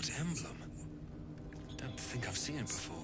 boat's emblem. Don't think I've seen it before.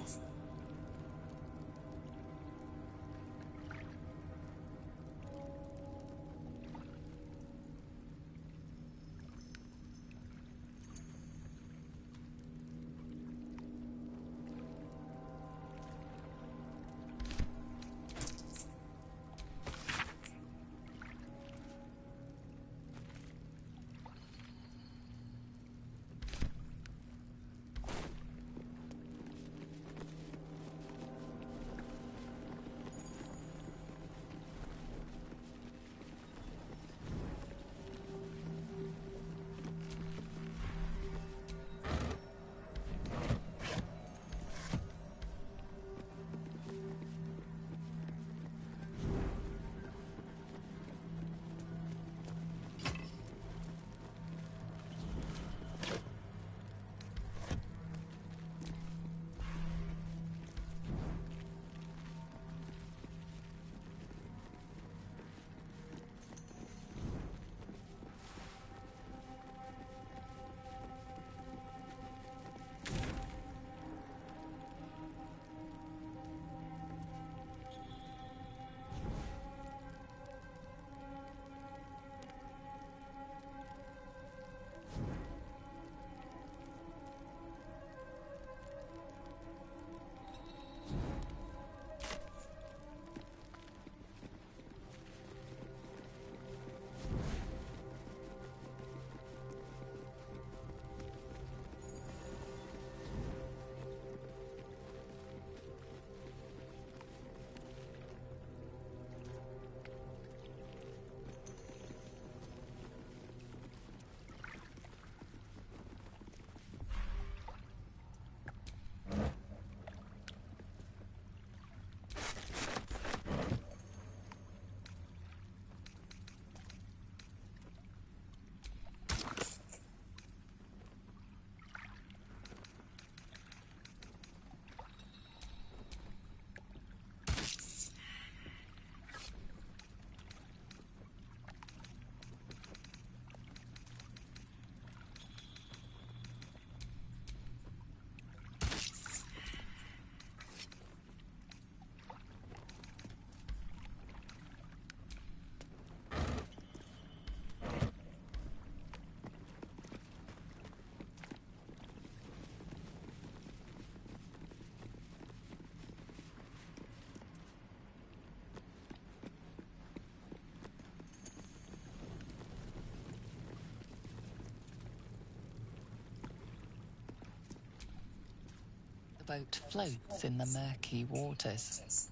The boat floats in the murky waters.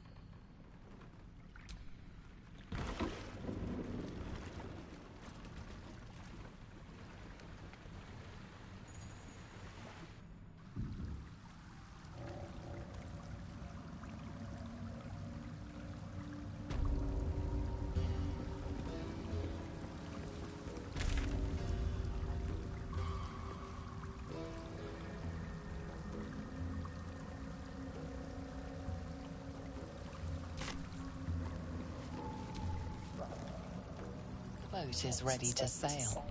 The boat is ready to sail.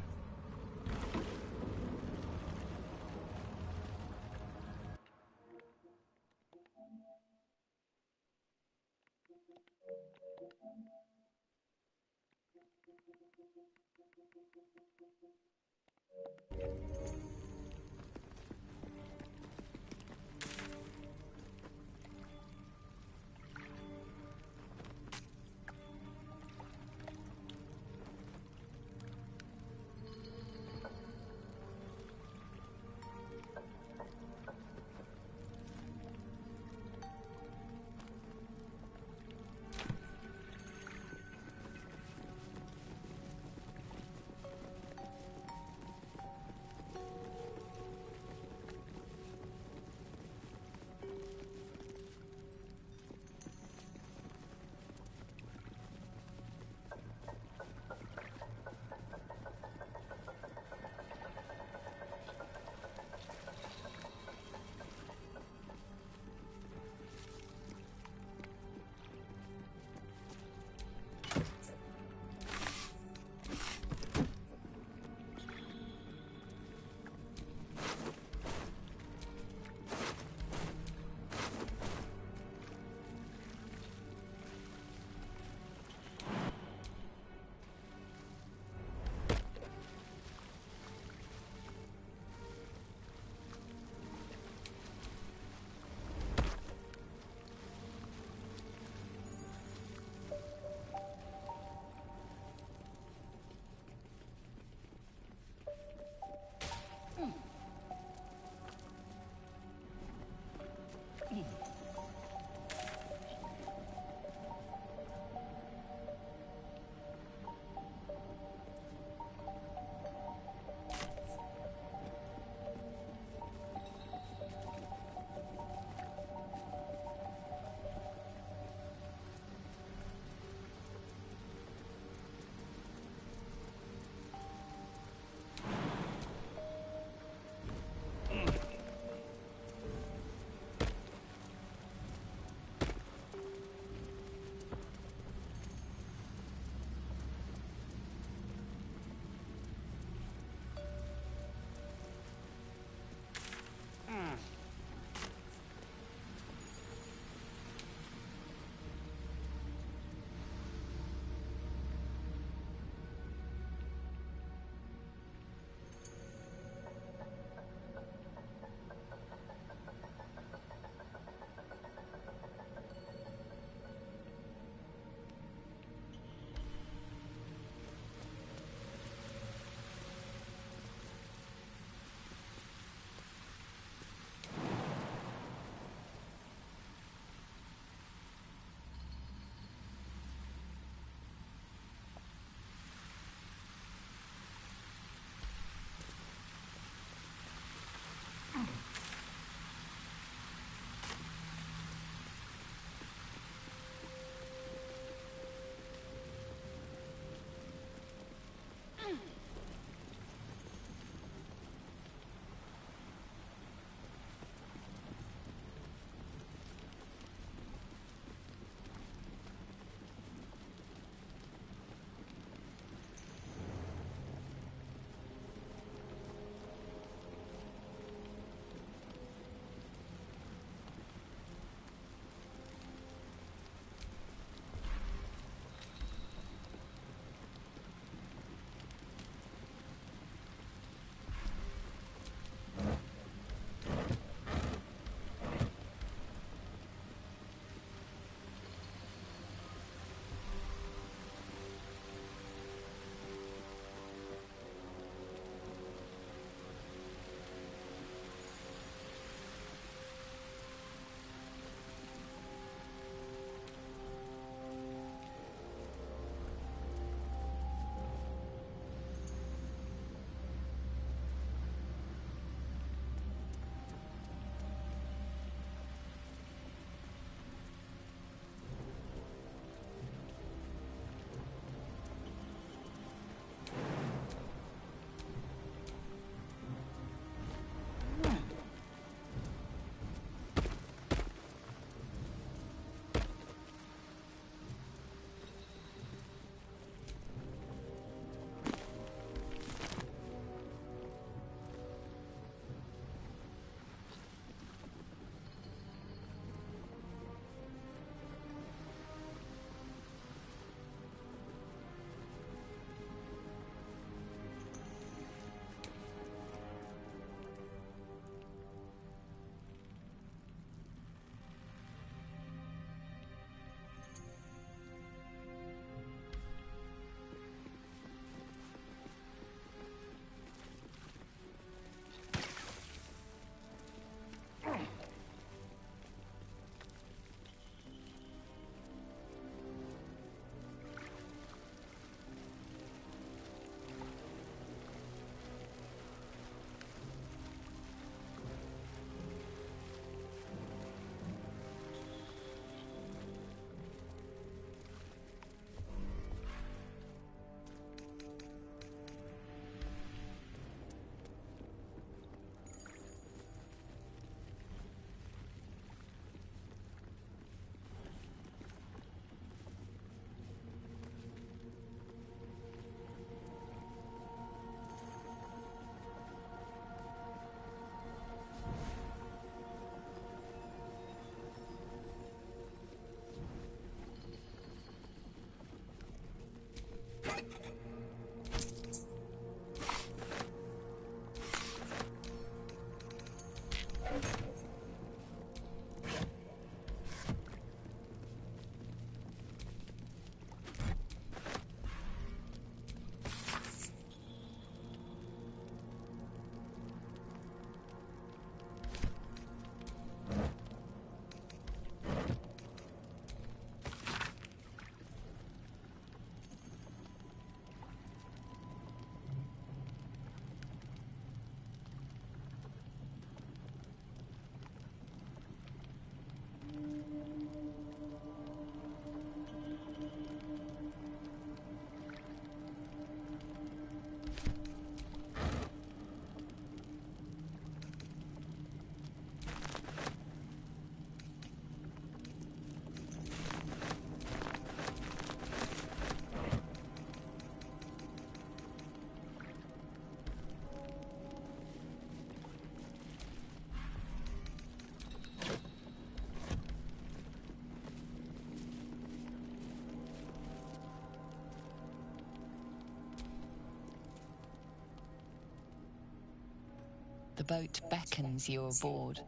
The boat beckons you aboard.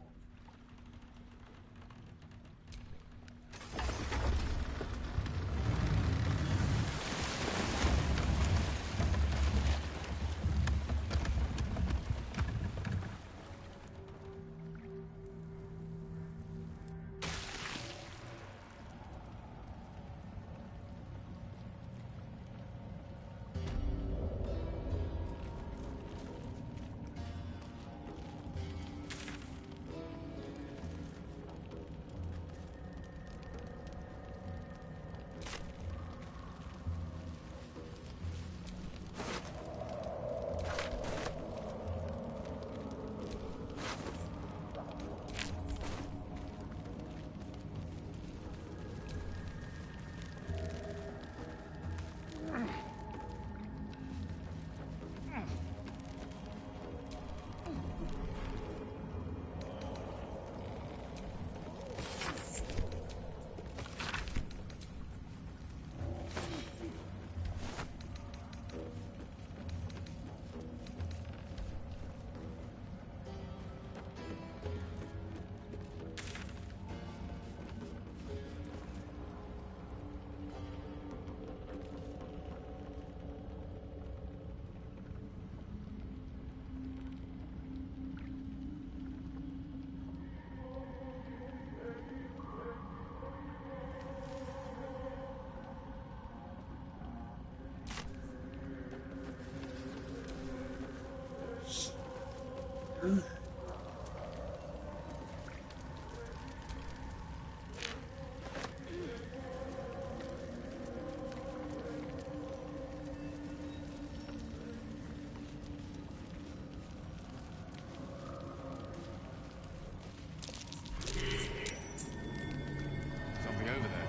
Something over there.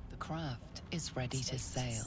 The craft is ready to sail.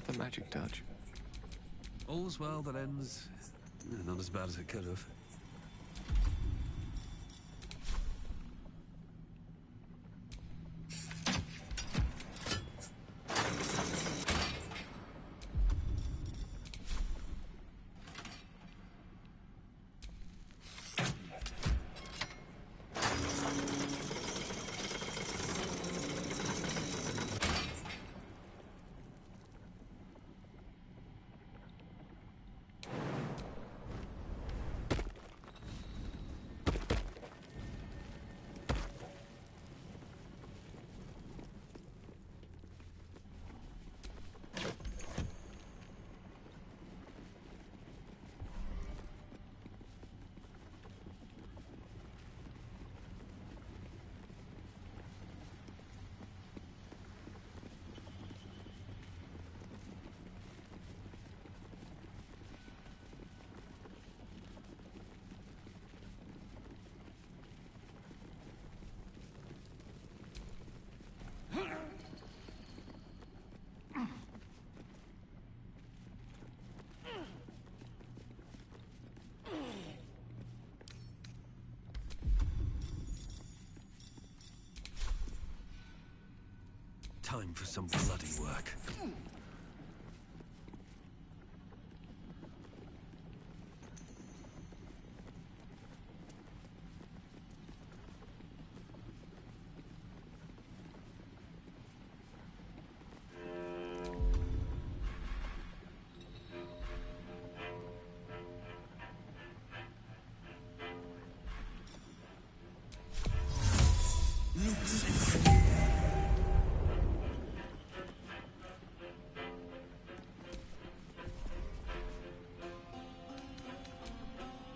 The magic touch. All's well that ends... not as bad as it could have. Time for some bloody work.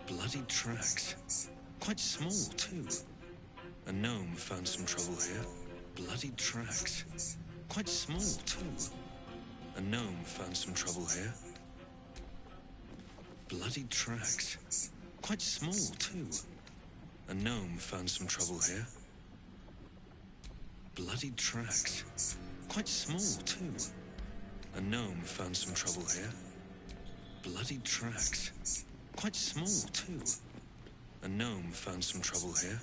Bloody tracks. Quite small, too. A gnome found some trouble here. Bloody tracks. Quite small, too. A gnome found some trouble here. Bloody tracks. Quite small, too. A gnome found some trouble here. Bloody tracks. Quite small, too. A gnome found some trouble here. Bloody tracks. Quite small, too. A gnome found some trouble here.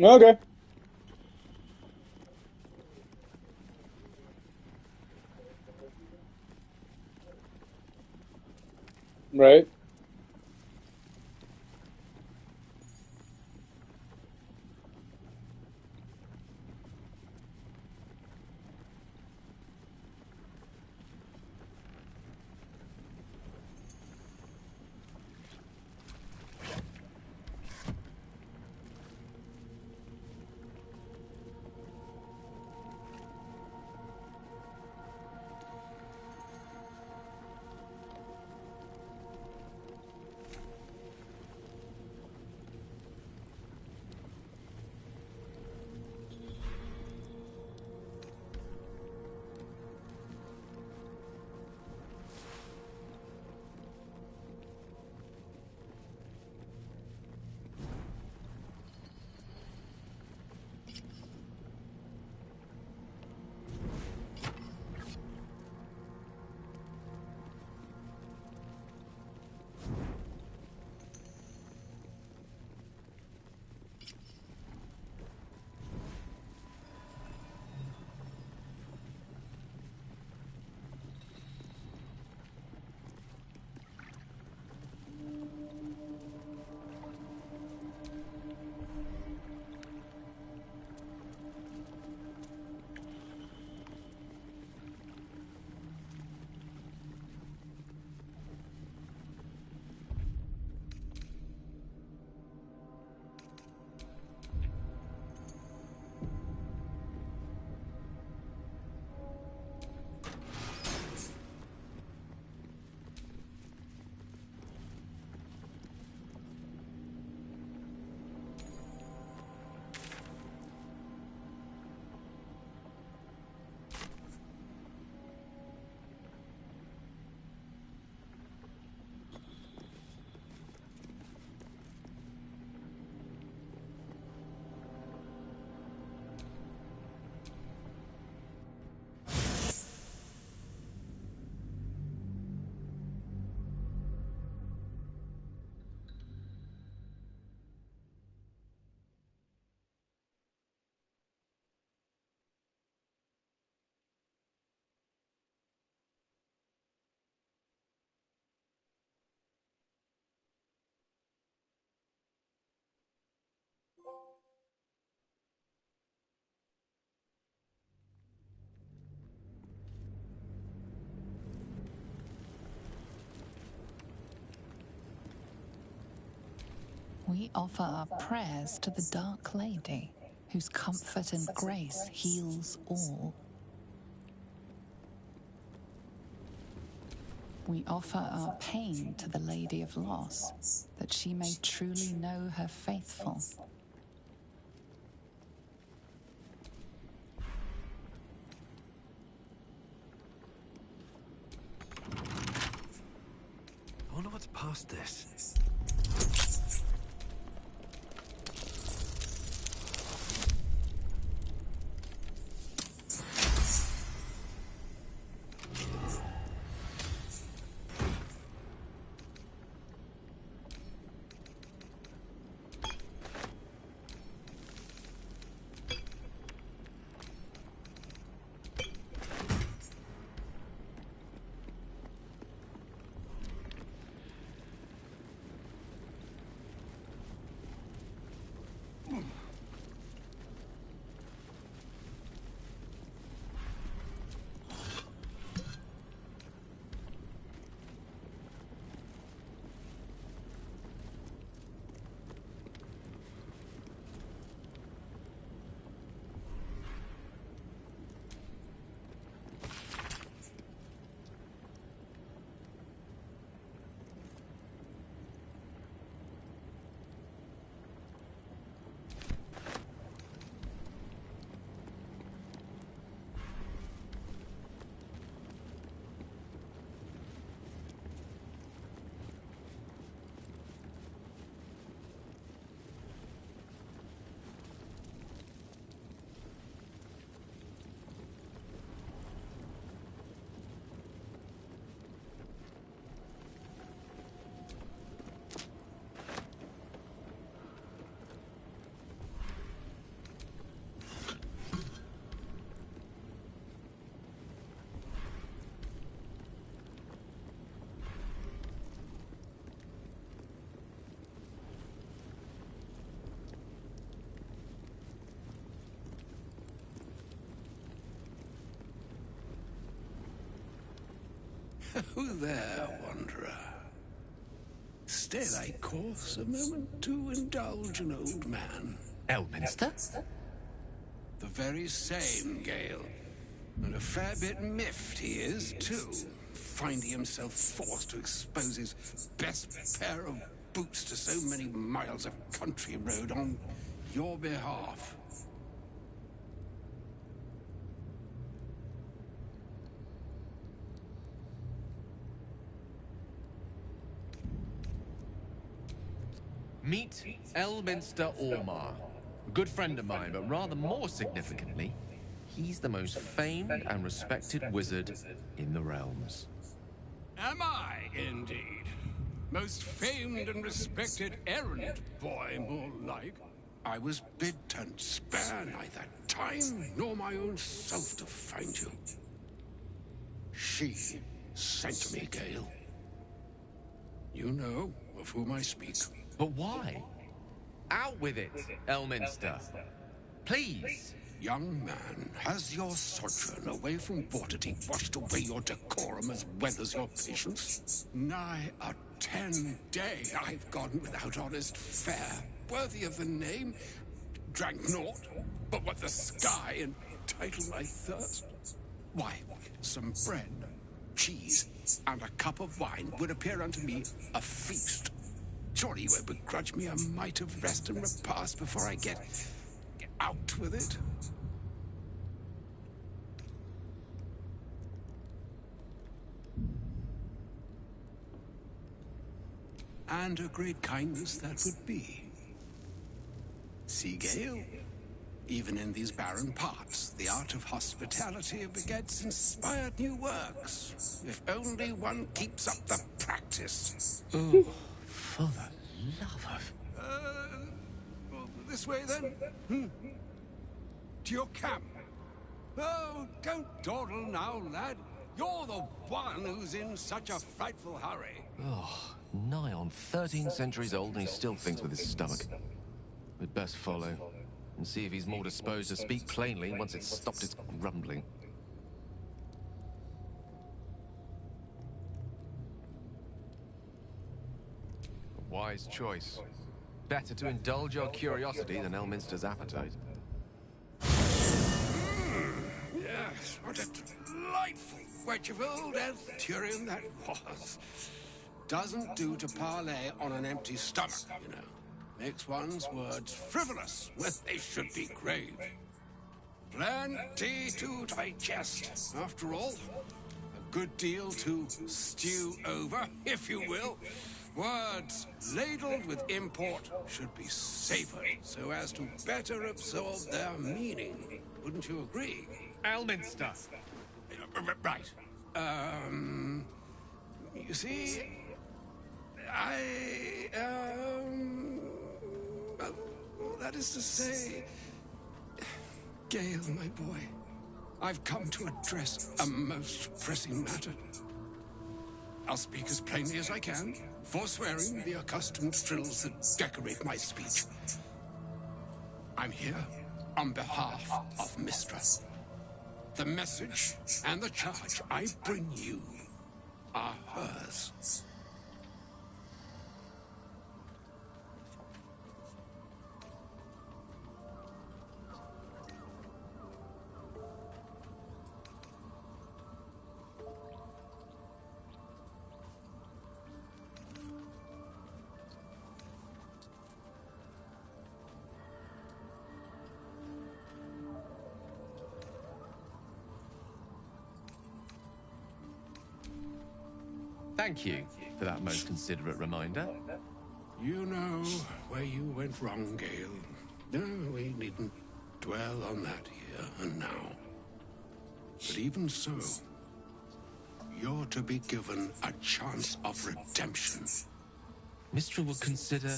Okay. Right. We offer our prayers to the Dark Lady, whose comfort and grace heals all. We offer our pain to the Lady of Loss, that she may truly know her faithful. I wonder what's past this. Oh, there, wanderer. Stay thy course a moment to indulge an old man. Elminster? The very same, Gale. And a fair bit miffed he is, too, finding himself forced to expose his best pair of boots to so many miles of country road on your behalf. Meet Elminster Ormar. A good friend of mine, but rather more significantly, he's the most famed and respected wizard in the realms. Am I, indeed? Most famed and respected errand boy, more like. I was bid to spare neither time nor my own self to find you. She sent me, Gale. You know of whom I speak. But why? Out with it, Elminster. Please. Young man, has your sojourn away from Waterdeep washed away your decorum as well as your patience? Nigh a 10-day I've gone without honest fare, worthy of the name. Drank naught, but what the sky entitled my thirst. Why, some bread, cheese, and a cup of wine would appear unto me a feast. Surely you won't begrudge me a mite of rest and repast before I get out with it. And a great kindness that would be. See, Gale, even in these barren parts, the art of hospitality begets inspired new works. If only one keeps up the practice. Oh, for the love of... Well, this way then? To your camp. Oh, don't dawdle now, lad. You're the one who's in such a frightful hurry. Oh, nigh on 13 centuries old and he still thinks with his stomach. We'd best follow and see if he's more disposed to speak plainly once it's stopped its grumbling. A wise choice. Better to indulge your curiosity than Elminster's appetite. Yes, what a delightful wedge of old Arthurian that was. Doesn't do to parley on an empty stomach, you know. Makes one's words frivolous when they should be grave. Plenty to digest, after all. A good deal to stew over, if you will. Words ladled with import should be savored so as to better absorb their meaning. Wouldn't you agree? Elminster! Right. You see, that is to say, Gale, my boy, I've come to address a most pressing matter. I'll speak as plainly as I can, forswearing the accustomed frills that decorate my speech. I'm here on behalf of Mistress. The message and the charge I bring you are hers. Thank you for that most considerate reminder. You know where you went wrong, Gale. No, we needn't dwell on that here and now. But even so, you're to be given a chance of redemption. Mistra would consider...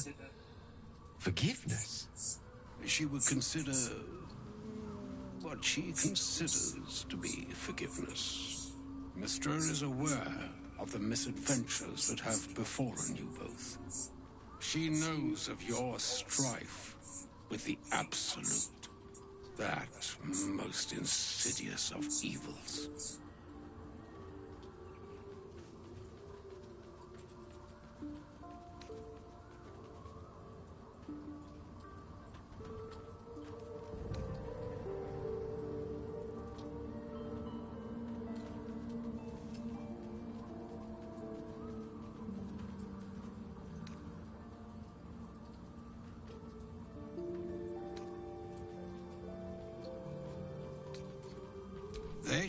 forgiveness? She would consider what she considers to be forgiveness. Mistra is aware of the misadventures that have befallen you both. She knows of your strife with the Absolute, that most insidious of evils.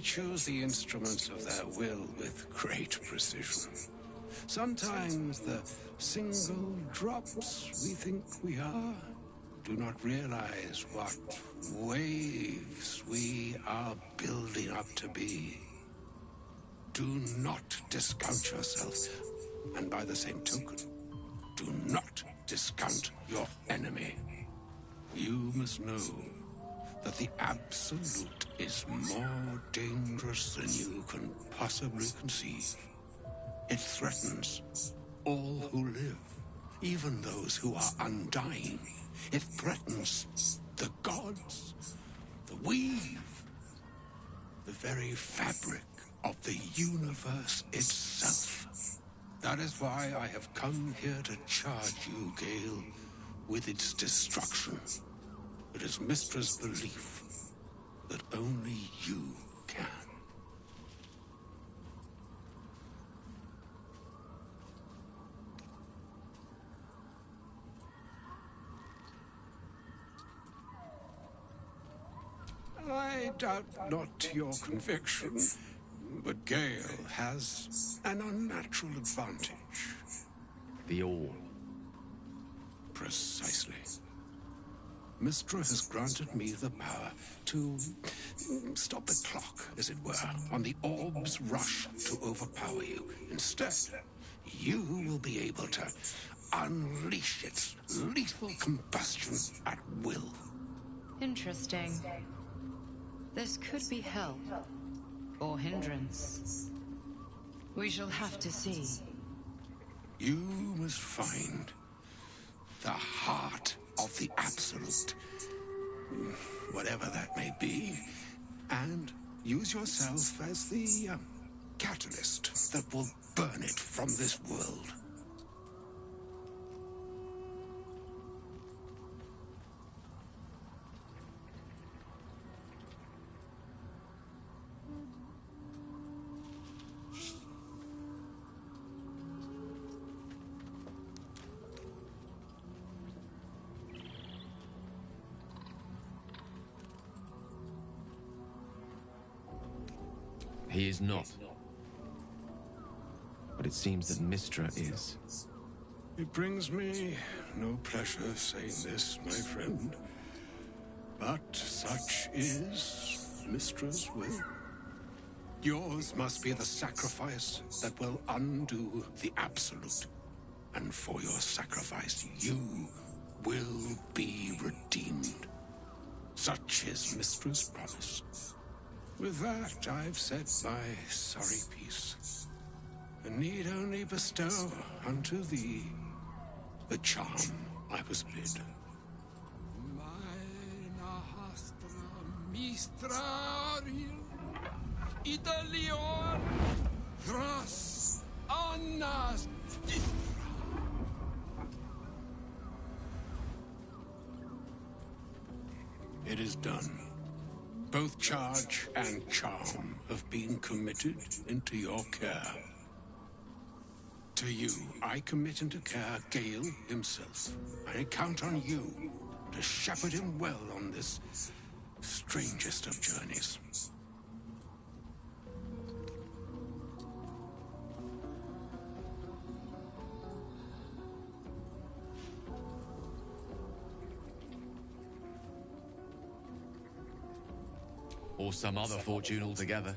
choose the instruments of their will with great precision. Sometimes the single drops we think we are do not realize what waves we are building up to be. Do not discount yourself, and by the same token, do not discount your enemy. You must know that the Absolute is more dangerous than you can possibly conceive. It threatens all who live, even those who are undying. It threatens the gods, the weave, the very fabric of the universe itself. That is why I have come here to charge you, Gale, with its destruction. It is Mystra's belief that only you can. I doubt not your conviction, but Gale has an unnatural advantage. The All. Precisely. Mystra has granted me the power to stop the clock, as it were, on the orb's rush to overpower you. Instead, you will be able to unleash its lethal combustion at will. Interesting. This could be help, or hindrance. We shall have to see. You must find the heart of the Absolute, whatever that may be, and use yourself as the catalyst that will burn it from this world. He is not. But it seems that Mystra is. It brings me no pleasure saying this, my friend, but such is Mystra's will. Yours must be the sacrifice that will undo the Absolute, and for your sacrifice you will be redeemed. Such is Mystra's promise. With that, I've said my sorry piece, and need only bestow unto thee the charm I was bid. Meine Hastra Mistraril Italion Thras Annas It is done. Both charge and charm have been committed into your care. To you, I commit into care Gale himself. I count on you to shepherd him well on this strangest of journeys. Or some other fortune altogether.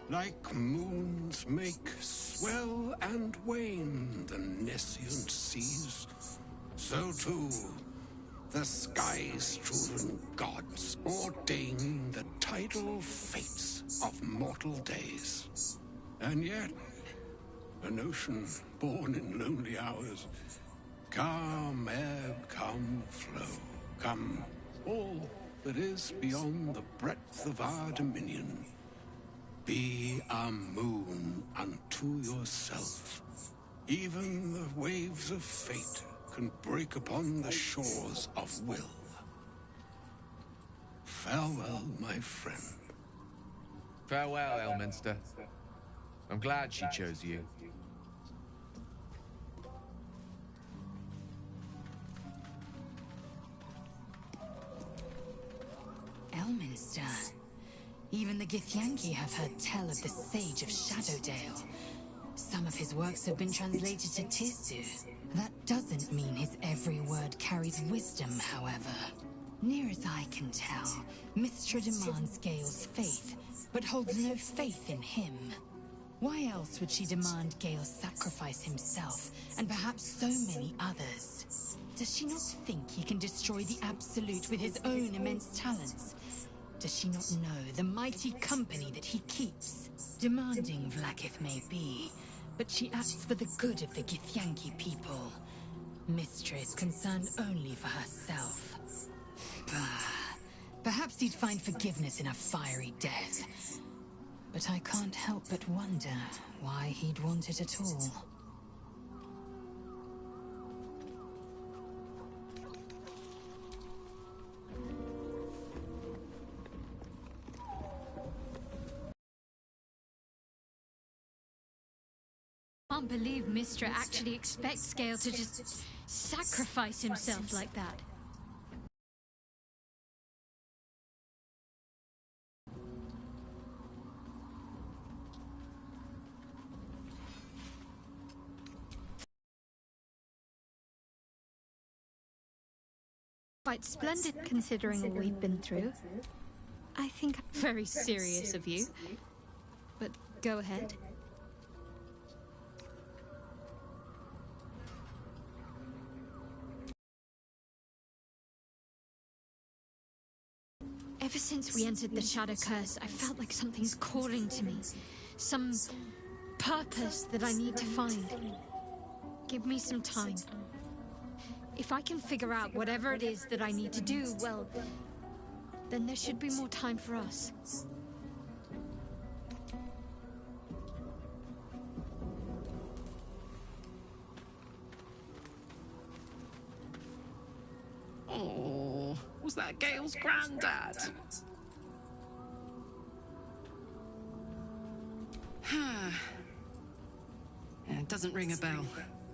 Like moons make swell and wane the nescient seas, so too the sky-strewn gods ordain the tidal fates of mortal days. And yet, an ocean born in lonely hours, come ebb, come flow, come all that is beyond the breadth of our dominion. Be a moon unto yourself. Even the waves of fate can break upon the shores of will. Farewell, my friend. Farewell, Elminster. I'm glad she chose you. Elminster. Even the Githyanki have heard tell of the Sage of Shadowdale. Some of his works have been translated to Tizu. That doesn't mean his every word carries wisdom, however. Near as I can tell, Mystra demands Gale's faith, but holds no faith in him. Why else would she demand Gale sacrifice himself, and perhaps so many others? Does she not think he can destroy the Absolute with his own immense talents? Does she not know the mighty company that he keeps? Demanding Vlaakith may be, but she acts for the good of the Githyanki people. Mystra is concerned only for herself. Perhaps he'd find forgiveness in a fiery death. But I can't help but wonder why he'd want it at all. I can't believe Mystra actually expects Gale to just sacrifice himself like that. Quite splendid considering all we've been through. I think very serious of you. But go ahead. Ever since we entered the Shadow Curse, I felt like something's calling to me. Some purpose that I need to find. Give me some time. If I can figure out whatever it is that I need to do, well, then there should be more time for us. Oh, was that Gale's granddad? Yeah, it doesn't ring a bell.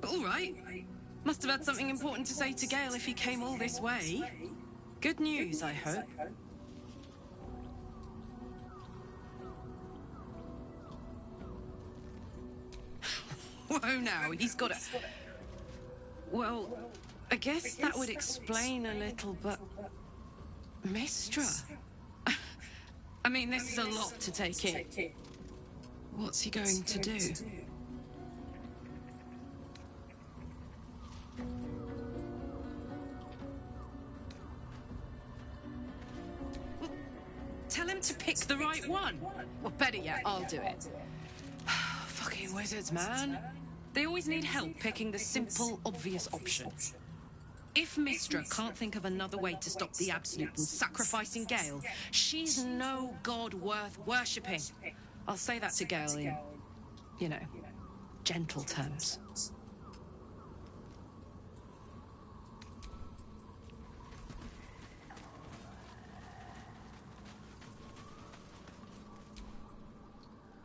But all right. Must have had something important to say to Gale if he came all this way. Good news, I hope. Whoa now, he's got a... Well, I guess that would explain a little, but... Mystra? I mean, this is a lot to take in. What's he going to do? Tell him to pick the right one. Well, better yet, I'll do it. Fucking wizards, man. They always need help picking the simple, obvious option. If Mystra can't think of another way to stop the Absolute than sacrificing Gale, she's no god worth worshipping. I'll say that to Gale in, you know, gentle terms.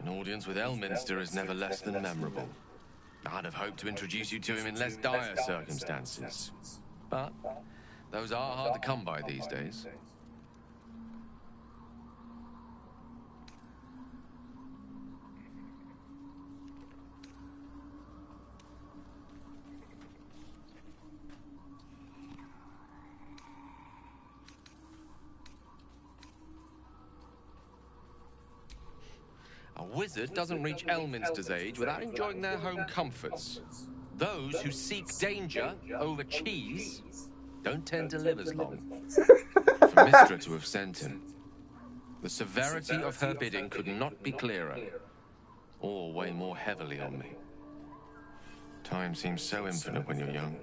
An audience with Elminster is never less than memorable. I'd have hoped to introduce you to him in less dire circumstances. But those are hard to come by these days. A wizard doesn't reach Elminster's age without enjoying their home comforts. Those who seek danger over cheese don't tend to live as long. For Mystra to have sent him, the severity of her bidding could not be clearer, or weigh more heavily on me. Time seems so infinite when you're young.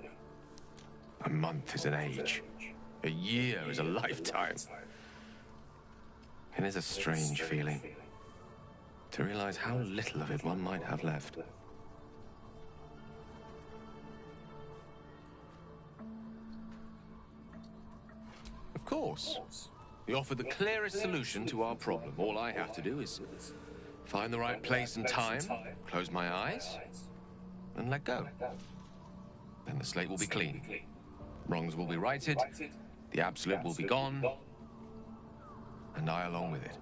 A month is an age. A year is a lifetime. It is a strange feeling to realize how little of it one might have left. Of course. You offer the clearest solution to our problem. All I have to do is find the right place and time, close my eyes, and let go. Then the slate will be clean. Wrongs will be righted, the Absolute will be gone, and I along with it.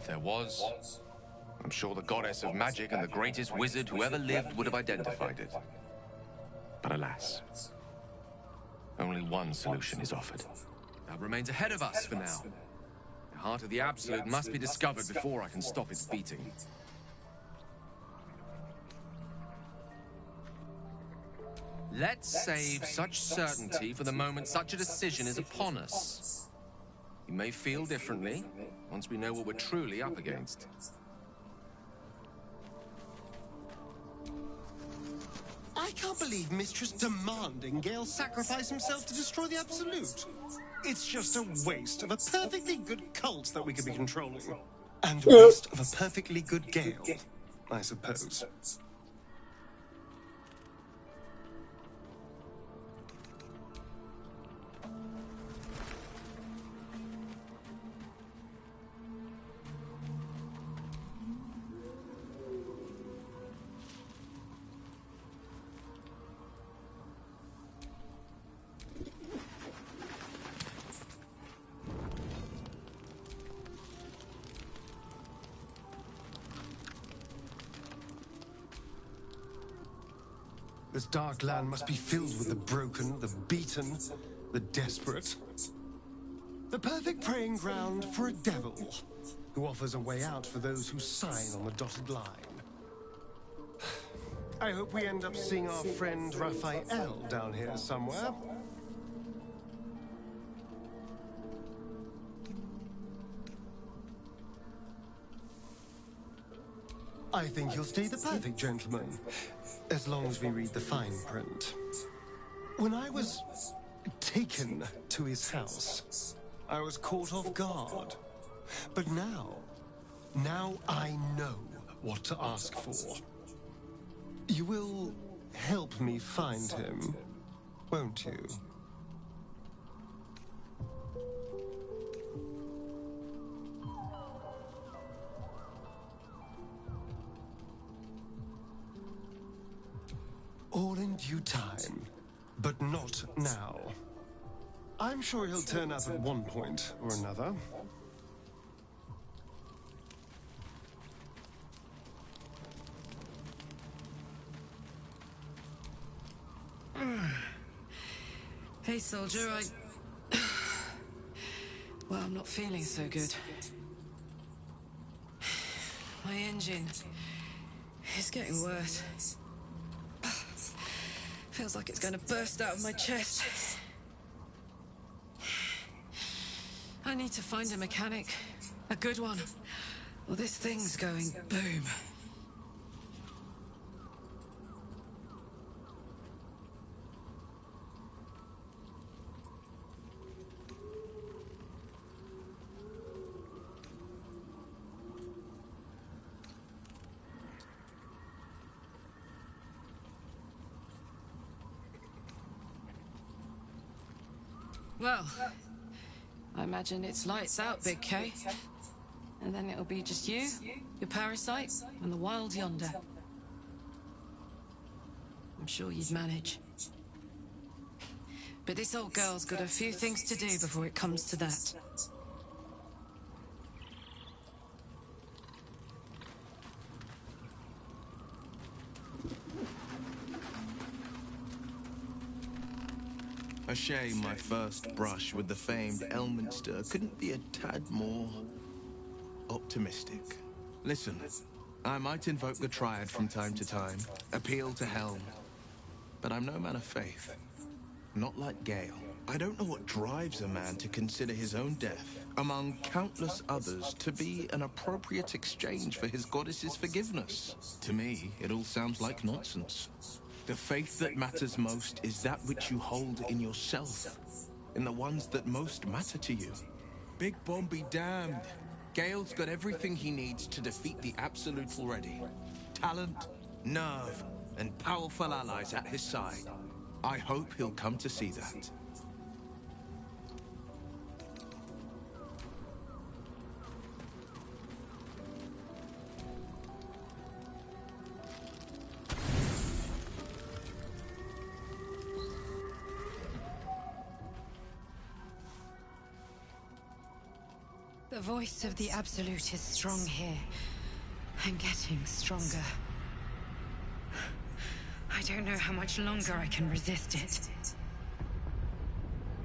there was, I'm sure the goddess of magic and the greatest wizard who ever lived would have identified it. But alas, only one solution is offered. That remains ahead of us for now. The heart of the Absolute must be discovered before I can stop its beating. Let's save such certainty for the moment such a decision is upon us. We may feel differently once we know what we're truly up against. I can't believe Mistress demanding Gale sacrifice himself to destroy the Absolute. It's just a waste of a perfectly good cult that we could be controlling. And a waste of a perfectly good Gale, I suppose. This dark land must be filled with the broken, the beaten, the desperate. The perfect preying ground for a devil who offers a way out for those who sign on the dotted line. I hope we end up seeing our friend Raphael down here somewhere. I think he'll stay the perfect gentleman, as long as we read the fine print. When I was taken to his house, I was caught off guard. But now I know what to ask for. You will help me find him, won't you? All in due time, but not now. I'm sure he'll turn up at one point or another. Hey, soldier, well, I'm not feeling so good. My engine is getting worse. Feels like it's going to burst out of my chest. I need to find a mechanic. A good one. Or this thing's going boom. Well, I imagine it's lights out, Big K. And then it'll be just you, your parasite, and the wild yonder. I'm sure you'd manage. But this old girl's got a few things to do before it comes to that. A shame my first brush with the famed Elminster couldn't be a tad more optimistic. Listen, I might invoke the Triad from time to time, appeal to Helm, but I'm no man of faith. Not like Gale. I don't know what drives a man to consider his own death, among countless others, to be an appropriate exchange for his goddess's forgiveness. To me, it all sounds like nonsense. The faith that matters most is that which you hold in yourself, in the ones that most matter to you. Big Bomb be damned. Gale's got everything he needs to defeat the Absolute already. Talent, nerve, and powerful allies at his side. I hope he'll come to see that. The voice of the Absolute is strong here, and getting stronger. I don't know how much longer I can resist it.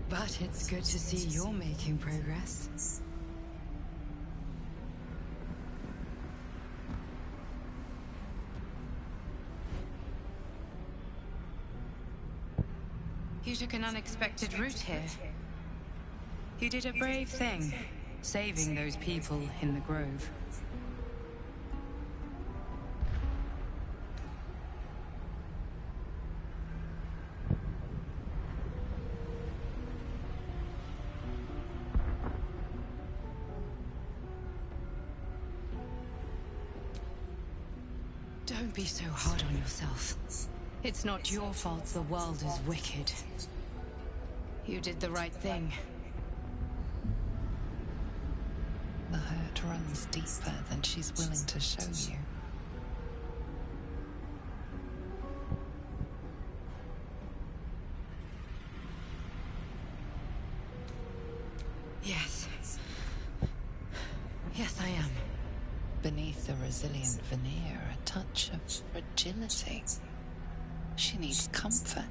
But it's good to see you're making progress. You took an unexpected route here. You did a brave thing, saving those people in the grove. Don't be so hard on yourself. It's not your fault the world is wicked. You did the right thing. The hurt runs deeper than she's willing to show you. Yes. Yes, I am. Beneath the resilient veneer, a touch of fragility. She needs comfort.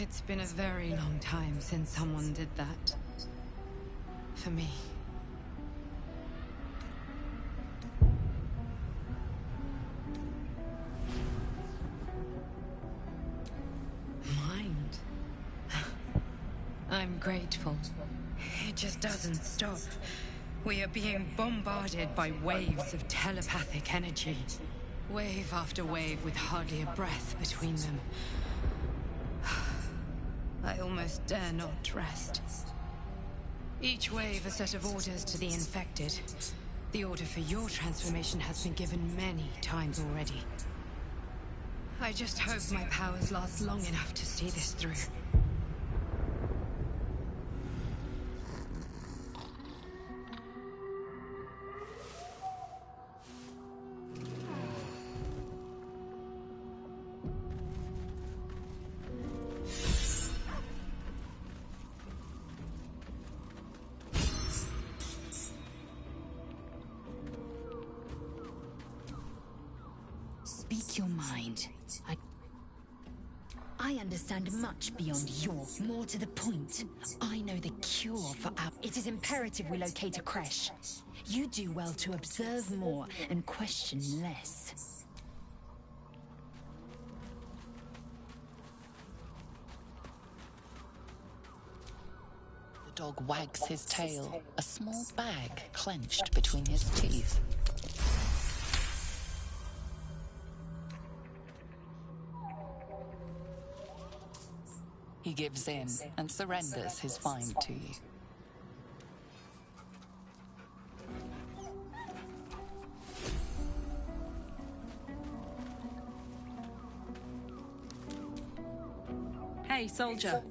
It's been a very long time since someone did that. For me. Mind. I'm grateful. It just doesn't stop. We are being bombarded by waves of telepathic energy. Wave after wave with hardly a breath between them. I almost dare not rest. Each wave a set of orders to the infected. The order for your transformation has been given many times already. I just hope my powers last long enough to see this through. Speak your mind. I understand much beyond your. More to the point, I know the cure for our. It is imperative we locate a creche. You do well to observe more and question less. The dog wags his tail, a small bag clenched between his teeth. He gives in and surrenders his find to you. Hey, soldier.